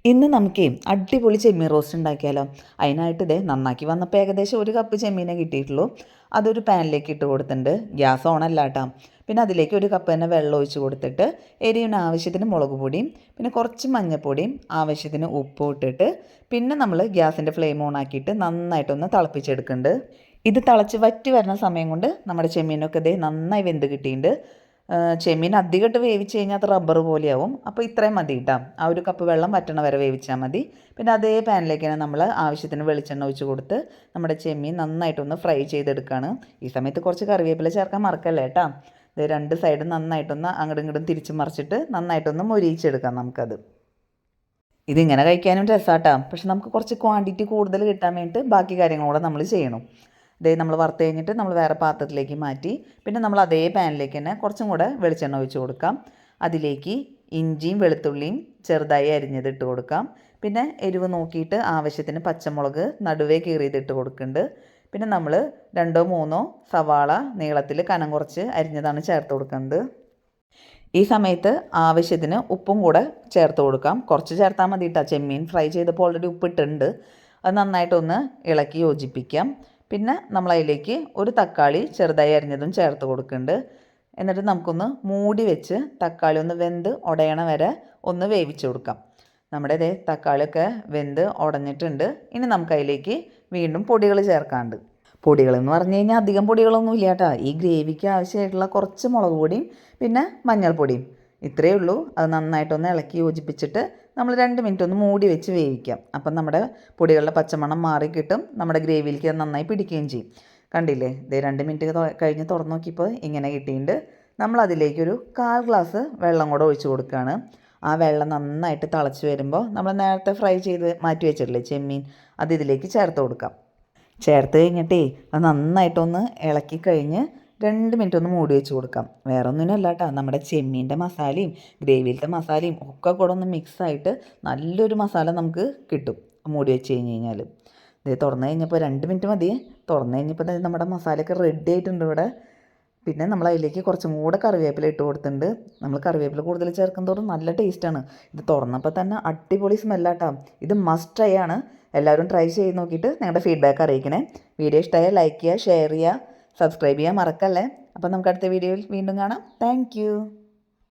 ഇന്ന് നമുക്കേ അടിപൊളി ചെമ്മീൻ റോസ്റ്റ് ഉണ്ടാക്കിയാലോ. അതിനായിട്ട് ഇതേ നന്നാക്കി വന്നപ്പോൾ ഏകദേശം 1 കപ്പ് ചെമ്മീനെ കിട്ടിയിട്ടുള്ളൂ. അതൊരു പാനിലേക്ക് ഇട്ട് കൊടുത്തിട്ടുണ്ട്. ഗ്യാസ് ഓണല്ല കേട്ടോ. പിന്നെ അതിലേക്ക് 1 കപ്പ് തന്നെ വെള്ളം ഒഴിച്ച് കൊടുത്തിട്ട് എരിവിന് ആവശ്യത്തിന് മുളക് പൊടിയും പിന്നെ കുറച്ച് മഞ്ഞൾപ്പൊടിയും ആവശ്യത്തിന് ഉപ്പും ഇട്ടിട്ട് പിന്നെ നമ്മൾ ഗ്യാസിൻ്റെ ഫ്ലെയിം ഓൺ ആക്കിയിട്ട് നന്നായിട്ടൊന്ന് തിളപ്പിച്ചെടുക്കുന്നുണ്ട്. ഇത് തിളച്ച് വറ്റി വരുന്ന സമയം കൊണ്ട് നമ്മുടെ ചെമ്മീനൊക്കെ ഇതേ നന്നായി വെന്ത് കിട്ടിയിട്ടുണ്ട്. ചെമ്മീൻ അധികമായിട്ട് വേവിച്ച് കഴിഞ്ഞാൽ അത് റബ്ബർ പോലെയാവും. അപ്പോൾ ഇത്രയും മതി കേട്ടോ. ആ 1 കപ്പ് വെള്ളം വറ്റണ വരെ വേവിച്ചാൽ മതി. പിന്നെ അതേ പാനിലേക്ക് തന്നെ നമ്മൾ ആവശ്യത്തിന് വെളിച്ചെണ്ണ ഒഴിച്ച് കൊടുത്ത് നമ്മുടെ ചെമ്മീൻ നന്നായിട്ടൊന്ന് ഫ്രൈ ചെയ്തെടുക്കുകയാണ്. ഈ സമയത്ത് കുറച്ച് കറിവേപ്പില ചേർക്കാൻ മറക്കല്ലേ കേട്ടോ. ഇത് 2 സൈഡും നന്നായിട്ടൊന്ന് അങ്ങോട്ടും ഇങ്ങോട്ടും തിരിച്ച് മറിച്ചിട്ട് നന്നായിട്ടൊന്ന് മൊരിയിച്ചെടുക്കാം നമുക്കത്. ഇതിങ്ങനെ കഴിക്കാനും രസമാട്ടോ. പക്ഷെ നമുക്ക് കുറച്ച് ക്വാണ്ടിറ്റി കൂടുതൽ കിട്ടാൻ വേണ്ടിയിട്ട് ബാക്കി കാര്യങ്ങളൂടെ നമ്മൾ ചെയ്യണം. ഇതേ നമ്മൾ വറുത്ത് കഴിഞ്ഞിട്ട് നമ്മൾ വേറെ പാത്രത്തിലേക്ക് മാറ്റി പിന്നെ നമ്മൾ അതേ പാനിലേക്ക് തന്നെ കുറച്ചും കൂടെ വെളിച്ചെണ്ണ ഒഴിച്ച് കൊടുക്കാം. അതിലേക്ക് ഇഞ്ചിയും വെളുത്തുള്ളിയും ചെറുതായി അരിഞ്ഞതിട്ട് കൊടുക്കാം. പിന്നെ എരിവ് നോക്കിയിട്ട് ആവശ്യത്തിന് പച്ചമുളക് നടുവേ കീറിയതിട്ട് കൊടുക്കുന്നുണ്ട്. പിന്നെ നമ്മൾ 2-3 സവാള നീളത്തിൽ കനം കുറച്ച് അരിഞ്ഞതാണ് ചേർത്ത് കൊടുക്കുന്നത്. ഈ സമയത്ത് ആവശ്യത്തിന് ഉപ്പും കൂടെ ചേർത്ത് കൊടുക്കാം. കുറച്ച് ചേർത്താൽ മതി കേട്ടോ. ചെമ്മീൻ ഫ്രൈ ചെയ്തപ്പോൾ ഓൾറെഡി ഉപ്പിട്ടുണ്ട്. അത് നന്നായിട്ടൊന്ന് ഇളക്കി യോജിപ്പിക്കാം. പിന്നെ നമ്മളതിലേക്ക് 1 തക്കാളി ചെറുതായി അരിഞ്ഞതും ചേർത്ത് കൊടുക്കുന്നുണ്ട്. എന്നിട്ട് നമുക്കൊന്ന് മൂടി വെച്ച് തക്കാളി ഒന്ന് വെന്ത് ഉടയണ വരെ ഒന്ന് വേവിച്ച് കൊടുക്കാം. നമ്മുടെ ഇതേ തക്കാളിയൊക്കെ വെന്ത് ഉടഞ്ഞിട്ടുണ്ട്. ഇനി നമുക്കതിലേക്ക് വീണ്ടും പൊടികൾ ചേർക്കാണ്ട്. പൊടികളെന്ന് പറഞ്ഞു കഴിഞ്ഞാൽ അധികം പൊടികളൊന്നും ഇല്ല കേട്ടോ. ഈ ഗ്രേവിക്ക് ആവശ്യമായിട്ടുള്ള കുറച്ച് മുളക് പൊടിയും പിന്നെ മഞ്ഞൾപ്പൊടിയും ഇത്രയേ ഉള്ളൂ. അത് നന്നായിട്ടൊന്ന് ഇളക്കി യോജിപ്പിച്ചിട്ട് നമ്മൾ 2 മിനിറ്റ് ഒന്ന് മൂടി വെച്ച് വേവിക്കാം. അപ്പം നമ്മുടെ പൊടികളുടെ പച്ചമണം മാറി കിട്ടും. നമ്മുടെ ഗ്രേവിയിലേക്ക് അത് നന്നായി പിടിക്കുകയും ചെയ്യും. കണ്ടില്ലേ, ഇതേ 2 മിനിറ്റ് കഴിഞ്ഞ് തുറന്ന് നോക്കിയപ്പോൾ ഇങ്ങനെ കിട്ടിയിട്ടുണ്ട്. നമ്മളതിലേക്കൊരു 1/4 ഗ്ലാസ് വെള്ളം കൂടെ ഒഴിച്ച് കൊടുക്കുകയാണ്. ആ വെള്ളം നന്നായിട്ട് തിളച്ച് വരുമ്പോൾ നമ്മൾ നേരത്തെ ഫ്രൈ ചെയ്ത് മാറ്റി വെച്ചിട്ടില്ലേ ചെമ്മീൻ, അത് ഇതിലേക്ക് ചേർത്ത് കൊടുക്കാം. ചേർത്ത് കഴിഞ്ഞിട്ടേ അത് നന്നായിട്ടൊന്ന് ഇളക്കി കഴിഞ്ഞ് 2 മിനിറ്റ് ഒന്ന് മൂടി വെച്ച് കൊടുക്കാം. വേറെ ഒന്നിനല്ല കേട്ടോ, നമ്മുടെ ചെമ്മീൻ്റെ മസാലയും ഗ്രേവിയിലത്തെ മസാലയും ഒക്കെ കൂടെ ഒന്ന് മിക്സായിട്ട് നല്ലൊരു മസാല നമുക്ക് കിട്ടും മൂടി വെച്ച് കഴിഞ്ഞാൽ. ഇത് തുറന്ന് കഴിഞ്ഞപ്പോൾ 2 മിനിറ്റ് മതി. തുറന്ന് കഴിഞ്ഞപ്പോൾ നമ്മുടെ മസാലയൊക്കെ റെഡി ആയിട്ടുണ്ട് ഇവിടെ. പിന്നെ നമ്മൾ അതിലേക്ക് കുറച്ചും കൂടെ കറിവേപ്പില ഇട്ട് കൊടുത്തിട്ടുണ്ട്. നമ്മൾ കറിവേപ്പില കൂടുതൽ ചേർക്കും തോറും നല്ല ടേസ്റ്റാണ്. ഇത് തുറന്നപ്പോൾ തന്നെ അടിപൊളി സ്മെല്ലാട്ടോ. ഇത് മസ്റ്റ് ട്രൈ ആണ്. എല്ലാവരും ട്രൈ ചെയ്ത് നോക്കിയിട്ട് നിങ്ങളുടെ ഫീഡ്ബാക്ക് അറിയിക്കണേ. വീഡിയോ ഇഷ്ടമായാൽ ലൈക്ക് ചെയ്യുക, ഷെയർ ചെയ്യുക, സബ്സ്ക്രൈബ് ചെയ്യാൻ മറക്കല്ലേ. അപ്പോൾ നമുക്ക് അടുത്ത വീഡിയോയിൽ വീണ്ടും കാണാം. താങ്ക്